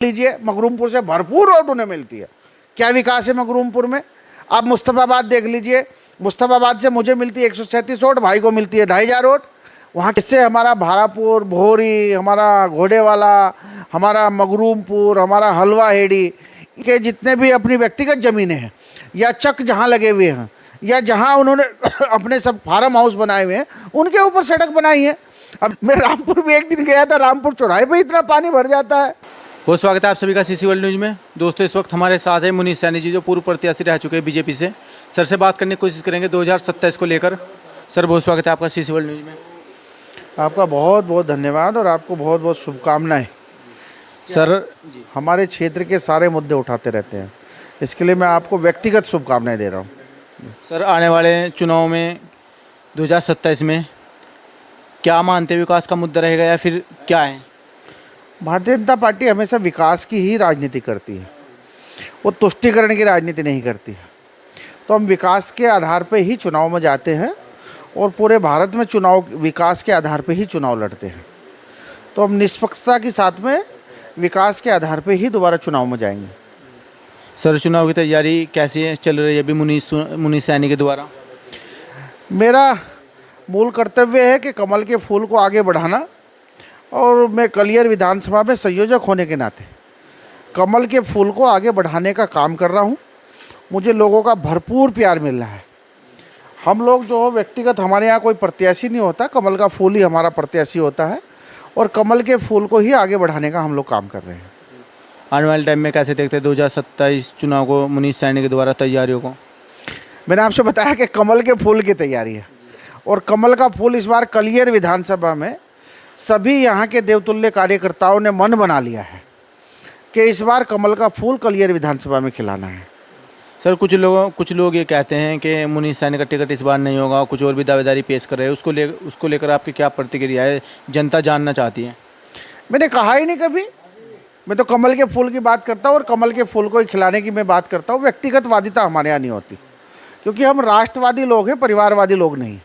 लीजिए, मखदूमपुर से भरपूर रोड उन्हें मिलती है। क्या विकास है मखदूमपुर में? आप मुस्तफ़ाबाद देख लीजिए, मुस्तफ़ाबाद से मुझे मिलती है 137 रोड, भाई को मिलती है 2500 रोड। वहाँ किससे हमारा भारापुर, भोरी, हमारा घोड़ेवाला, हमारा मखदूमपुर, हमारा हलवा हेड़ी के जितने भी अपनी व्यक्तिगत ज़मीनें हैं या चक जहाँ लगे हुए हैं या जहाँ उन्होंने अपने सब फार्म हाउस बनाए हुए हैं, उनके ऊपर सड़क बनाई है। अब मैं रामपुर भी एक दिन गया था, रामपुर चौराहे पे इतना पानी भर जाता है। बहुत स्वागत है आप सभी का सीसी वर्ल्ड न्यूज़ में। दोस्तों, इस वक्त हमारे साथ है मुनीष सैनी जी, जो पूर्व प्रत्याशी रह चुके हैं बीजेपी से। सर से बात करने की कोशिश करेंगे 2027 को लेकर। सर, बहुत स्वागत है आपका सीसी वर्ल्ड न्यूज़ में। आपका बहुत बहुत धन्यवाद और आपको बहुत बहुत शुभकामनाएं। सर, हमारे क्षेत्र के सारे मुद्दे उठाते रहते हैं, इसके लिए मैं आपको व्यक्तिगत शुभकामनाएं दे रहा हूँ। सर, आने वाले चुनाव में 2027 में क्या मानते हैं, विकास का मुद्दा रहेगा या फिर क्या है? भारतीय जनता पार्टी हमेशा विकास की ही राजनीति करती है, वो तुष्टीकरण की राजनीति नहीं करती है। तो हम विकास के आधार पर ही चुनाव में जाते हैं और पूरे भारत में चुनाव विकास के आधार पर ही चुनाव लड़ते हैं। तो हम निष्पक्षता के साथ में विकास के आधार पर ही दोबारा चुनाव में जाएंगे। सर, चुनाव की तैयारी कैसी चल रही है अभी मुनीष सैनी के द्वारा? मेरा मूल कर्तव्य है कि कमल के फूल को आगे बढ़ाना, और मैं कलियर विधानसभा में संयोजक होने के नाते कमल के फूल को आगे बढ़ाने का काम कर रहा हूँ। मुझे लोगों का भरपूर प्यार मिल रहा है। हम लोग जो व्यक्तिगत, हमारे यहाँ कोई प्रत्याशी नहीं होता, कमल का फूल ही हमारा प्रत्याशी होता है और कमल के फूल को ही आगे बढ़ाने का हम लोग काम कर रहे हैं। आने वाले टाइम में कैसे देखते हैं 2027 चुनाव को, मुनीष सैनी के द्वारा तैयारियों को? मैंने आपसे बताया कि कमल के फूल की तैयारी है और कमल का फूल इस बार कलियर विधानसभा में सभी यहाँ के देवतुल्य कार्यकर्ताओं ने मन बना लिया है कि इस बार कमल का फूल कलियर विधानसभा में खिलाना है। सर, कुछ लोग ये कहते हैं कि मुनीष सैनी का टिकट इस बार नहीं होगा, कुछ और भी दावेदारी पेश कर रहे हैं। उसको लेकर आपकी क्या प्रतिक्रिया है? जनता जानना चाहती है। मैंने कहा ही नहीं कभी, मैं तो कमल के फूल की बात करता हूँ और कमल के फूल को ही खिलाने की मैं बात करता हूँ। व्यक्तिगतवादिता हमारे यहाँ नहीं होती, क्योंकि हम राष्ट्रवादी लोग हैं, परिवारवादी लोग नहीं।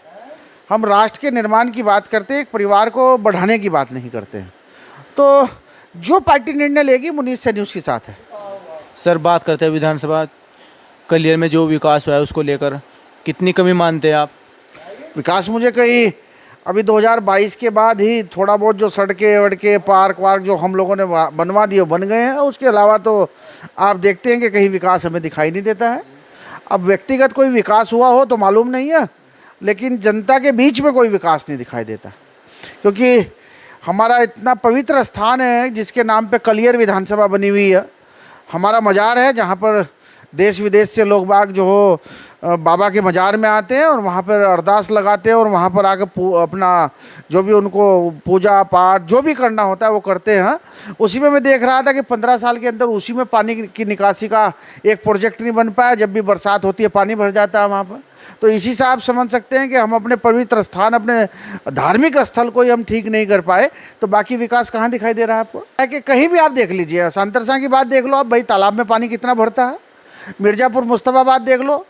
हम राष्ट्र के निर्माण की बात करते हैं, एक परिवार को बढ़ाने की बात नहीं करते हैं। तो जो पार्टी निर्णय लेगी, मुनीष सैनी उसके साथ है। सर, बात करते हैं विधानसभा कलियर में जो विकास हुआ है उसको लेकर कितनी कमी मानते हैं आप? विकास मुझे कहीं अभी 2022 के बाद ही थोड़ा बहुत जो सड़कें वड़कें, पार्क वार्क जो हम लोगों ने बनवा दिए बन गए हैं, उसके अलावा तो आप देखते हैं कि कहीं विकास हमें दिखाई नहीं देता है। अब व्यक्तिगत कोई विकास हुआ हो तो मालूम नहीं है, लेकिन जनता के बीच में कोई विकास नहीं दिखाई देता, क्योंकि हमारा इतना पवित्र स्थान है जिसके नाम पे कलियर विधानसभा बनी हुई है। हमारा मज़ार है जहाँ पर देश विदेश से लोग बाग जो हो बाबा के मज़ार में आते हैं और वहाँ पर अरदास लगाते हैं और वहाँ पर आकर अपना जो भी उनको पूजा पाठ जो भी करना होता है वो करते हैं। उसी में मैं देख रहा था कि 15 साल के अंदर उसी में पानी की निकासी का एक प्रोजेक्ट नहीं बन पाया। जब भी बरसात होती है पानी भर जाता है वहाँ पर। तो इसी से आप समझ सकते हैं कि हम अपने पवित्र स्थान, अपने धार्मिक स्थल को ही हम ठीक नहीं कर पाए, तो बाकी विकास कहाँ दिखाई दे रहा है आपको? है कि कहीं भी आप देख लीजिए, सांतरसा की बात देख लो आप, भाई तालाब में पानी कितना भरता है। मिर्ज़ापुर मुस्तफ़ाबाद देख लो,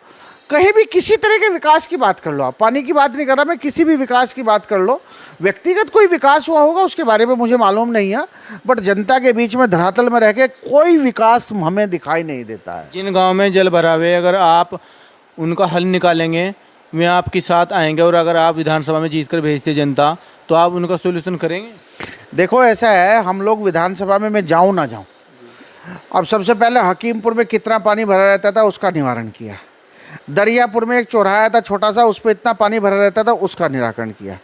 कहीं भी किसी तरह के विकास की बात कर लो आप। पानी की बात नहीं कर रहा मैं, किसी भी विकास की बात कर लो। व्यक्तिगत कोई विकास हुआ होगा उसके बारे में मुझे मालूम नहीं है, बट जनता के बीच में धरातल में रह के कोई विकास हमें दिखाई नहीं देता है। जिन गांव में जल भरा हुआ है, अगर आप उनका हल निकालेंगे, मैं आपके साथ आएंगे, और अगर आप विधानसभा में जीत कर भेजते जनता, तो आप उनका सोल्यूशन करेंगे? देखो, ऐसा है, हम लोग विधानसभा में मैं जाऊँ ना जाऊँ, अब सबसे पहले हकीमपुर में कितना पानी भरा रहता था उसका निवारण किया। दरियापुर में एक चौराहा था छोटा सा, उस पर इतना पानी भरा रहता था, उसका निराकरण किया।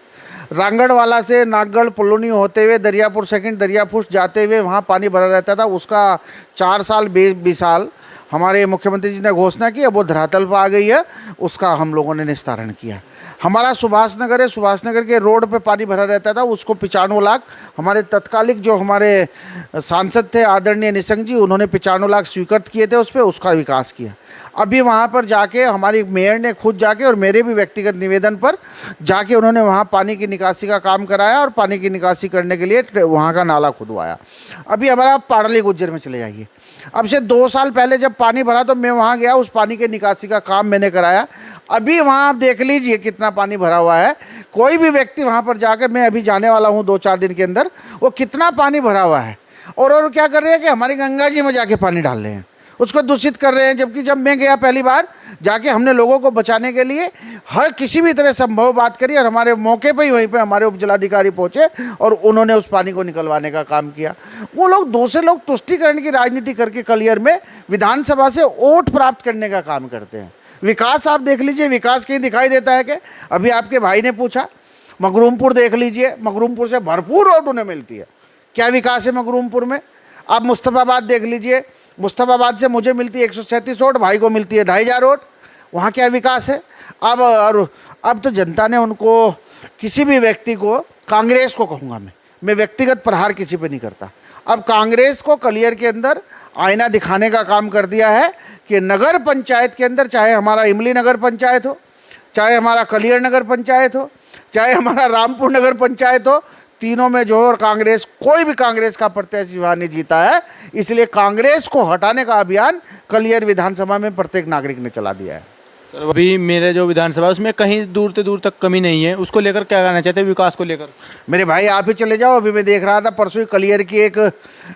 रांगड़वाला से नागगढ़ पुलोनी होते हुए दरियापुर सेकंड दरियापुर जाते हुए वहाँ पानी भरा रहता था, उसका 4 साल 20 साल हमारे मुख्यमंत्री जी ने घोषणा की, अब वो धरातल पर आ गई है, उसका हम लोगों ने निस्तारण किया। हमारा सुभाष नगर है, सुभाष नगर के रोड पे पानी भरा रहता था, उसको 95 लाख हमारे तत्कालिक जो हमारे सांसद थे आदरणीय निशंक जी, उन्होंने 95 लाख स्वीकृत किए थे, उस पर उसका विकास किया। अभी वहाँ पर जाके हमारी मेयर ने खुद जाके और मेरे भी व्यक्तिगत निवेदन पर जाके उन्होंने वहाँ पानी की निकासी का काम कराया और पानी की निकासी करने के लिए वहाँ का नाला खुदवाया। अभी हमारा पाड़ली गुज्जर में चले जाइए, अब से 2 साल पहले जब पानी भरा तो मैं वहाँ गया, उस पानी के निकासी का काम मैंने कराया। अभी वहाँ आप देख लीजिए कितना पानी भरा हुआ है। कोई भी व्यक्ति वहाँ पर जाकर, मैं अभी जाने वाला हूँ 2-4 दिन के अंदर, वो कितना पानी भरा हुआ है। और क्या कर रहे हैं कि हमारी गंगा जी में जाके पानी डाल रहे हैं, उसको दूषित कर रहे हैं। जबकि जब मैं गया पहली बार जाके, हमने लोगों को बचाने के लिए हर किसी भी तरह संभव बात करी, और हमारे मौके पे ही वहीं पे हमारे उपजिलाधिकारी पहुंचे और उन्होंने उस पानी को निकलवाने का काम किया। वो लोग, दूसरे लोग तुष्टीकरण की राजनीति करके कलियर में विधानसभा से वोट प्राप्त करने का काम करते हैं। विकास आप देख लीजिए, विकास कहीं दिखाई देता है कि? अभी आपके भाई ने पूछा, मगरूमपुर देख लीजिए, मगरूमपुर से भरपूर वोट उन्हें मिलती है। क्या विकास है मगरूमपुर में? आप मुस्तफ़ाबाद देख लीजिए, मुस्तफ़ाबाद से मुझे मिलती है 137 वोट, भाई को मिलती है 2500 वोट। वहाँ क्या विकास है? अब तो जनता ने उनको, किसी भी व्यक्ति को, कांग्रेस को कहूँगा मैं व्यक्तिगत प्रहार किसी पे नहीं करता, अब कांग्रेस को कलियर के अंदर आईना दिखाने का काम कर दिया है कि नगर पंचायत के अंदर, चाहे हमारा इमली नगर पंचायत हो, चाहे हमारा कलियर नगर पंचायत हो, चाहे हमारा रामपुर नगर पंचायत हो, तीनों में जो, और कांग्रेस, कोई भी कांग्रेस का प्रत्याशी वहाँ नहीं जीता है। इसलिए कांग्रेस को हटाने का अभियान कलियर विधानसभा में प्रत्येक नागरिक ने चला दिया है। सर अभी मेरे जो विधानसभा है उसमें कहीं दूर से दूर तक कमी नहीं है, उसको लेकर क्या कहना चाहते हैं विकास को लेकर? मेरे भाई आप ही चले जाओ, अभी मैं देख रहा था परसों ही कलियर की एक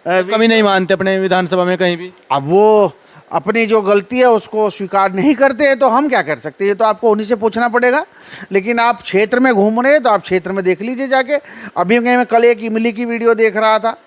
कमी नहीं मानते अपने विधानसभा में कहीं भी? अब वो अपनी जो गलती है उसको स्वीकार नहीं करते हैं तो हम क्या कर सकते हैं, ये तो आपको उन्हीं से पूछना पड़ेगा। लेकिन आप क्षेत्र में घूम रहे हैं तो आप क्षेत्र में देख लीजिए जाके। अभी मैं कल एक इमली की वीडियो देख रहा था,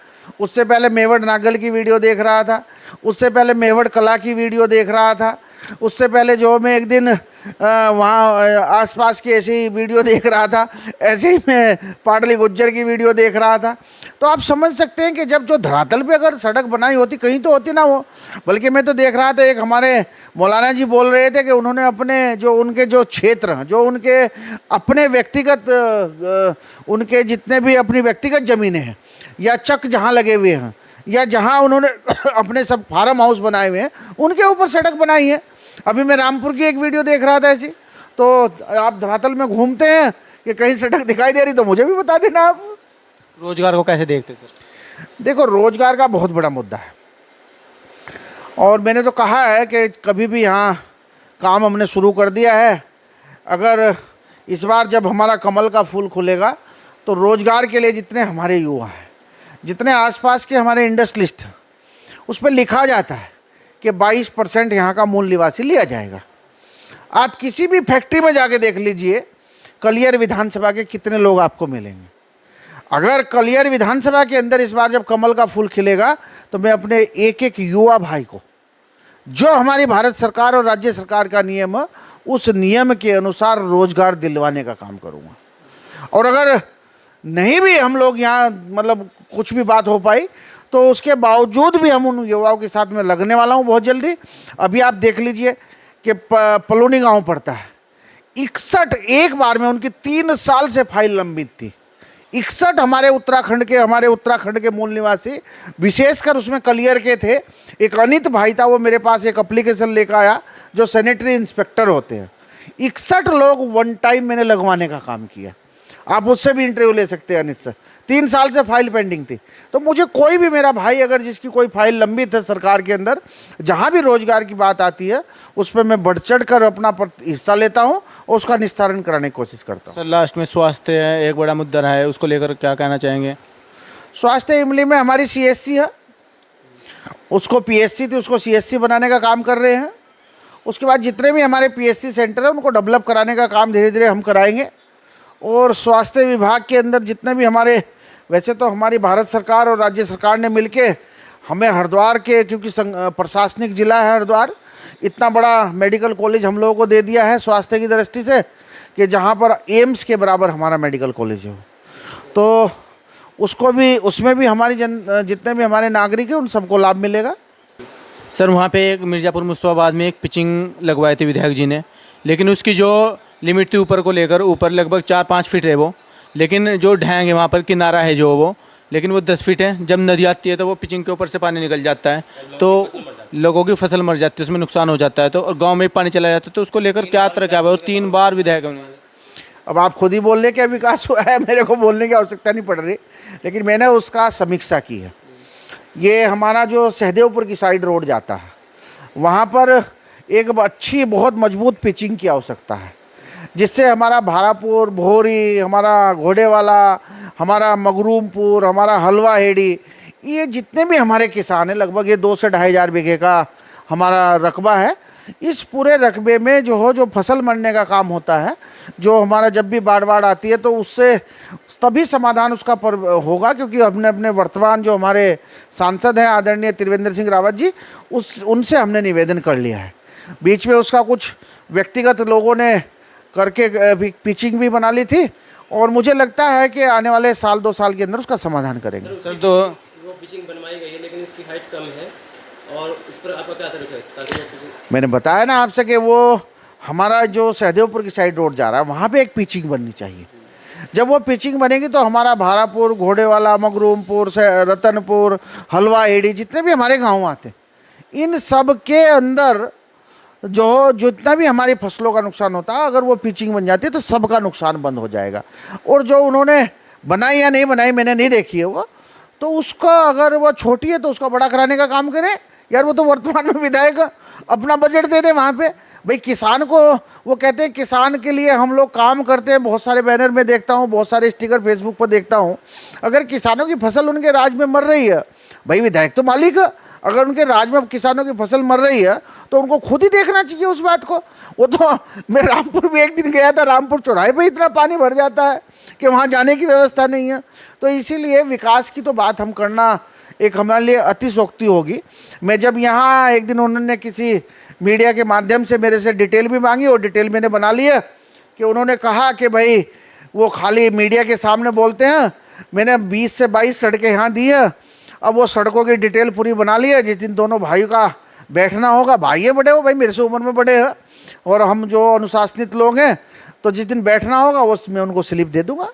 उससे पहले मेवड़ नागल की वीडियो देख रहा था, उससे पहले मेवड़ कला की वीडियो देख रहा था, उससे पहले जो मैं एक दिन वहाँ आसपास की ऐसे ही वीडियो देख रहा था, ऐसे ही मैं पाटली गुज्जर की वीडियो देख रहा था। तो आप समझ सकते हैं कि जब जो धरातल पे अगर सड़क बनाई होती, कहीं तो होती ना वो। बल्कि मैं तो देख रहा था, एक हमारे मौलाना जी बोल रहे थे कि उन्होंने अपने जो उनके जो क्षेत्र, जो उनके अपने व्यक्तिगत, उनके जितने भी अपनी व्यक्तिगत ज़मीनें हैं या चक जहाँ लगे हुए हैं या जहाँ उन्होंने अपने सब फार्म हाउस बनाए हुए हैं, उनके ऊपर सड़क बनाई है। अभी मैं रामपुर की एक वीडियो देख रहा था ऐसी। तो आप धरातल में घूमते हैं कि कहीं सड़क दिखाई दे रही तो मुझे भी बता देना आप। रोजगार को कैसे देखते हैं सर? देखो, रोजगार का बहुत बड़ा मुद्दा है, और मैंने तो कहा है कि कभी भी यहाँ काम हमने शुरू कर दिया है। अगर इस बार जब हमारा कमल का फूल खुलेगा तो रोजगार के लिए जितने हमारे युवा हैं, जितने आसपास के हमारे इंडस्ट्रियलिस्ट हैं, उस पर लिखा जाता है कि 22% यहाँ का मूल निवासी लिया जाएगा। आप किसी भी फैक्ट्री में जाके देख लीजिए, कलियर विधानसभा के कितने लोग आपको मिलेंगे। अगर कलियर विधानसभा के अंदर इस बार जब कमल का फूल खिलेगा तो मैं अपने एक एक युवा भाई को, जो हमारी भारत सरकार और राज्य सरकार का नियम है, उस नियम के अनुसार रोजगार दिलवाने का काम करूँगा। और अगर नहीं भी हम लोग यहाँ मतलब कुछ भी बात हो पाई तो उसके बावजूद भी हम उन युवाओं के साथ में लगने वाला हूँ बहुत जल्दी। अभी आप देख लीजिए कि पलोनी गांव पड़ता है, 61 एक बार में उनकी 3 साल से फाइल लंबित थी। 61 हमारे उत्तराखंड के मूल निवासी, विशेषकर उसमें कलियर के थे। एक अनित भाई था, वो मेरे पास एक एप्लीकेशन लेकर आया, जो सैनिटरी इंस्पेक्टर होते हैं। 61 लोग वन टाइम मैंने लगवाने का काम किया। आप उससे भी इंटरव्यू ले सकते हैं अनित से। 3 साल से फाइल पेंडिंग थी। तो मुझे कोई भी मेरा भाई अगर जिसकी कोई फाइल लंबित है सरकार के अंदर, जहाँ भी रोजगार की बात आती है उस पर मैं बढ़ चढ़ कर अपना हिस्सा लेता हूँ और उसका निस्तारण कराने की कोशिश करता हूँ। सर लास्ट में स्वास्थ्य है, एक बड़ा मुद्दा रहा है, उसको लेकर क्या कहना चाहेंगे? स्वास्थ्य इमली में हमारी CSC है, उसको PSC थी, उसको CSC बनाने का काम कर रहे हैं। उसके बाद जितने भी हमारे PSC सेंटर हैं उनको डेवलप कराने का काम धीरे धीरे हम कराएंगे। और स्वास्थ्य विभाग के अंदर जितने भी हमारे, वैसे तो हमारी भारत सरकार और राज्य सरकार ने मिलके हमें हरिद्वार के, क्योंकि प्रशासनिक ज़िला है हरिद्वार, इतना बड़ा मेडिकल कॉलेज हम लोगों को दे दिया है स्वास्थ्य की दृष्टि से, कि जहाँ पर एम्स के बराबर हमारा मेडिकल कॉलेज हो। तो उसको भी, उसमें भी हमारी जितने भी हमारे नागरिक हैं उन सबको लाभ मिलेगा। सर वहाँ पे एक मिर्ज़ापुर मुस्तफ़ाबाद में एक पिचिंग लगवाए थे विधायक जी ने, लेकिन उसकी जो लिमिट थी ऊपर को लेकर, ऊपर लगभग 4-5 फीट है वो, लेकिन जो ढैंग है वहाँ पर किनारा है जो वो, लेकिन वो 10 फीट है। जब नदी आती है तो वो पिचिंग के ऊपर से पानी निकल जाता है, तो लोगों की फसल मर जाती है, उसमें नुकसान हो जाता है, तो और गांव में पानी चला जाता है। तो उसको लेकर क्या तरह क्या हुआ? और 3 बार विधायक है उन्होंने। अब आप खुद ही बोल रहे क्या विकास हुआ है, मेरे को बोलने की आवश्यकता नहीं पड़ रही, लेकिन मैंने उसका समीक्षा की है। ये हमारा जो सहदेवपुर की साइड रोड जाता है, वहाँ पर एक अच्छी बहुत मजबूत पिचिंग की आवश्यकता है, जिससे हमारा भारापुर, भोरी, हमारा घोड़ेवाला, हमारा मगरूमपुर, हमारा हलवा हेड़ी, ये जितने भी हमारे किसान हैं, लगभग ये 2 से 2,500 बीघे का हमारा रकबा है। इस पूरे रकबे में जो फसल मरने का काम होता है, जो हमारा जब भी बाढ़ आती है तो उससे तभी समाधान उसका होगा, क्योंकि हमने अपने वर्तमान जो हमारे सांसद हैं आदरणीय त्रिवेंद्र सिंह रावत जी, उनसे हमने निवेदन कर लिया है। बीच में उसका कुछ व्यक्तिगत लोगों ने करके पिचिंग भी बना ली थी, और मुझे लगता है कि आने वाले 1-2 साल के अंदर उसका समाधान करेंगे। सर तो वो पिचिंग बनवाई गई है लेकिन उसकी हाइट कम है, और इस पर आपका क्या तरीका है ताकि वो पिचिंग? मैंने बताया ना आपसे कि वो हमारा जो सहदेवपुर की साइड रोड जा रहा है वहाँ पे एक पिचिंग बननी चाहिए। जब वो पिचिंग बनेगी तो हमारा भारापुर, घोड़ेवाला, मगरूमपुर, रतनपुर, हलवा एडी, जितने भी हमारे गांव आते हैं, इन सब के अंदर जो जितना भी हमारी फसलों का नुकसान होता है, अगर वो पिचिंग बन जाती है तो सबका नुकसान बंद हो जाएगा। और जो उन्होंने बनाई या नहीं बनाई, मैंने नहीं देखी है वो, तो उसका अगर वो छोटी है तो उसका बड़ा कराने का काम करें यार। वो तो वर्तमान में विधायक अपना बजट दे दें वहाँ पे। भाई किसान को, वो कहते हैं किसान के लिए हम लोग काम करते हैं, बहुत सारे बैनर में देखता हूँ, बहुत सारे स्टिकर फेसबुक पर देखता हूँ। अगर किसानों की फसल उनके राज में मर रही है, भाई विधायक तो मालिक है, अगर उनके राज में किसानों की फसल मर रही है तो उनको खुद ही देखना चाहिए उस बात को। वो तो मैं रामपुर भी एक दिन गया था, रामपुर चौराहे पे इतना पानी भर जाता है कि वहाँ जाने की व्यवस्था नहीं है। तो इसीलिए विकास की तो बात हम करना एक हमारे लिए अतिशोक्ति होगी। मैं जब यहाँ एक दिन उन्होंने किसी मीडिया के माध्यम से मेरे से डिटेल भी मांगी, और डिटेल मैंने बना ली है कि उन्होंने कहा कि भाई वो खाली मीडिया के सामने बोलते हैं। मैंने 20 से 22 सड़कें यहाँ दी है, अब वो सड़कों की डिटेल पूरी बना ली है। जिस दिन दोनों भाइयों का बैठना होगा, भाई है बड़े हो, भाई मेरे से उम्र में बड़े हैं और हम जो अनुशासित लोग हैं, तो जिस दिन बैठना होगा उसमें उनको स्लिप दे दूंगा।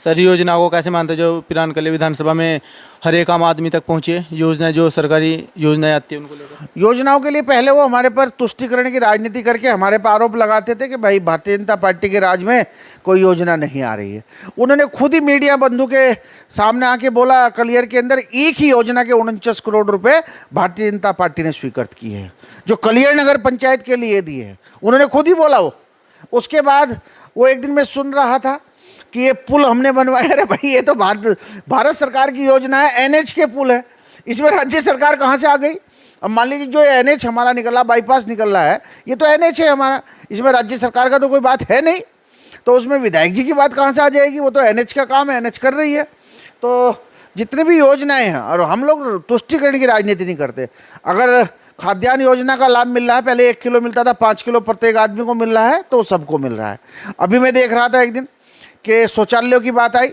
सर योजनाओं को कैसे मानते हो जो पिरानकले विधानसभा में हर एक आम आदमी तक पहुँचे? योजना जो सरकारी योजनाएं आती है उनको लेकर योजनाओं के लिए पहले वो हमारे पर तुष्टिकरण की राजनीति करके हमारे पर आरोप लगाते थे कि भाई भारतीय जनता पार्टी के राज में कोई योजना नहीं आ रही है। उन्होंने खुद ही मीडिया बंधु के सामने आके बोला, कलियर के अंदर एक ही योजना के 49 करोड़ रुपए भारतीय जनता पार्टी ने स्वीकृत किए हैं, जो कलियर नगर पंचायत के लिए दिए हैं। उन्होंने खुद ही बोला वो। उसके बाद वो एक दिन मैं सुन रहा था कि ये पुल हमने बनवाया। अरे भाई ये तो भारत सरकार की योजना है, एनएच के पुल है, इसमें राज्य सरकार कहाँ से आ गई? अब मान लीजिए जो एनएच हमारा निकला, बाईपास निकल रहा है, ये तो एनएच है हमारा, इसमें राज्य सरकार का तो कोई बात है नहीं, तो उसमें विधायक जी की बात कहाँ से आ जाएगी? वो तो एनएच का काम है, एनएच कर रही है। तो जितनी भी योजनाएं हैं, और हम लोग तुष्टिकरण की राजनीति नहीं करते। अगर खाद्यान्न योजना का लाभ मिल रहा है, पहले 1 किलो मिलता था, 5 किलो प्रत्येक आदमी को मिल रहा है, तो सबको मिल रहा है। अभी मैं देख रहा था एक दिन कि शौचालयों की बात आई,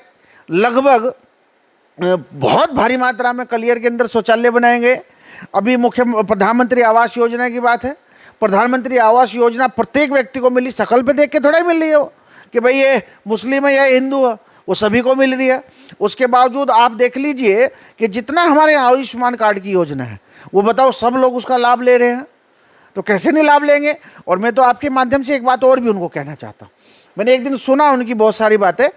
लगभग बहुत भारी मात्रा में कलियर के अंदर शौचालय बनाएंगे। अभी प्रधानमंत्री आवास योजना की बात है। प्रधानमंत्री आवास योजना प्रत्येक व्यक्ति को मिली, शकल पे देख के थोड़ा ही मिल रही है वो कि भाई ये मुस्लिम है या हिंदू है, वो सभी को मिल रही है। उसके बावजूद आप देख लीजिए कि जितना हमारे यहाँ आयुष्मान कार्ड की योजना है, वो बताओ सब लोग उसका लाभ ले रहे हैं, तो कैसे नहीं लाभ लेंगे? और मैं तो आपके माध्यम से एक बात और भी उनको कहना चाहता हूँ। मैंने एक दिन सुना उनकी बहुत सारी बातें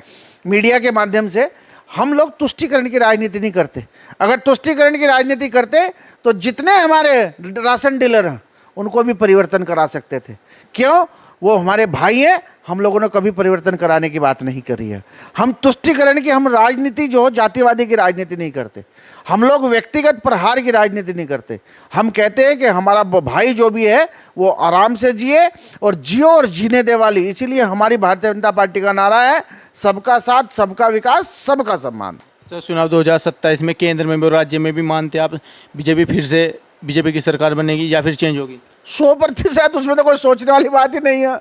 मीडिया के माध्यम से। हम लोग तुष्टिकरण की राजनीति नहीं करते। अगर तुष्टिकरण की राजनीति करते तो जितने हमारे राशन डीलर हैं उनको भी परिवर्तन करा सकते थे। क्यों? वो हमारे भाई हैं, हम लोगों ने कभी परिवर्तन कराने की बात नहीं करी है। हम तुष्टिकरण की, हम राजनीति जो जातिवादी की राजनीति नहीं करते। हम लोग व्यक्तिगत प्रहार की राजनीति नहीं करते। हम कहते हैं कि हमारा भाई जो भी है वो आराम से जिए, और जियो और जीने दे वाली। इसीलिए हमारी भारतीय जनता पार्टी का नारा है, सबका साथ, सबका विकास, सबका सम्मान। सर चुनाव 2027 में केंद्र में भी और राज्य में भी मानते आप बीजेपी फिर से बीजेपी की सरकार बनेगी या फिर चेंज होगी? 100%। उसमें तो कोई सोचने वाली बात ही नहीं है।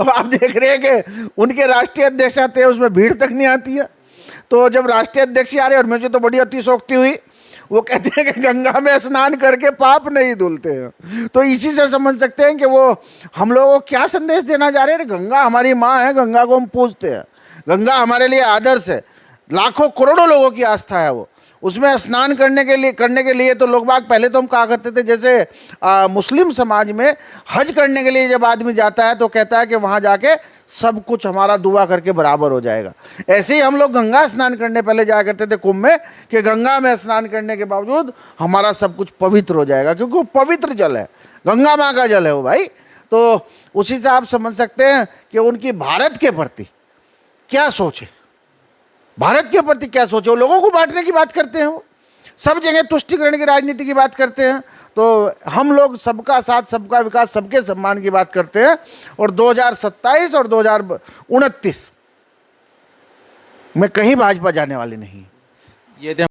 अब आप देख रहे हैं कि उनके राष्ट्रीय अध्यक्ष आते हैं, उसमें भीड़ तक नहीं आती है। तो जब राष्ट्रीय अध्यक्ष आ रहे, और मुझे तो बड़ी अतिशोक्ति हुई, वो कहते हैं कि गंगा में स्नान करके पाप नहीं धुलते हैं। तो इसी से समझ सकते हैं कि वो हम लोगों को क्या संदेश देना चाह रहे हैं। गंगा हमारी माँ है, गंगा को हम पूजते हैं, गंगा हमारे लिए आदर्श है, लाखों करोड़ों लोगों की आस्था है वो। उसमें स्नान करने के लिए तो लोग बाग पहले तो हम कहा करते थे, जैसे मुस्लिम समाज में हज करने के लिए जब आदमी जाता है तो कहता है कि वहाँ जाके सब कुछ हमारा दुआ करके बराबर हो जाएगा। ऐसे ही हम लोग गंगा स्नान करने पहले जाया करते थे कुंभ में, कि गंगा में स्नान करने के बावजूद हमारा सब कुछ पवित्र हो जाएगा, क्योंकि वो पवित्र जल है, गंगा माँ का जल है वो भाई। तो उसी से आप समझ सकते हैं कि उनकी भारत के प्रति क्या सोच है, भारत के प्रति क्या सोचे। वो लोगों को बांटने की बात करते हैं, वो सब जगह तुष्टिकरण की राजनीति की बात करते हैं। तो हम लोग सबका साथ, सबका विकास, सबके सम्मान की बात करते हैं। और 2027 और 2029 में कहीं भाजपा जाने वाली नहीं। ये थे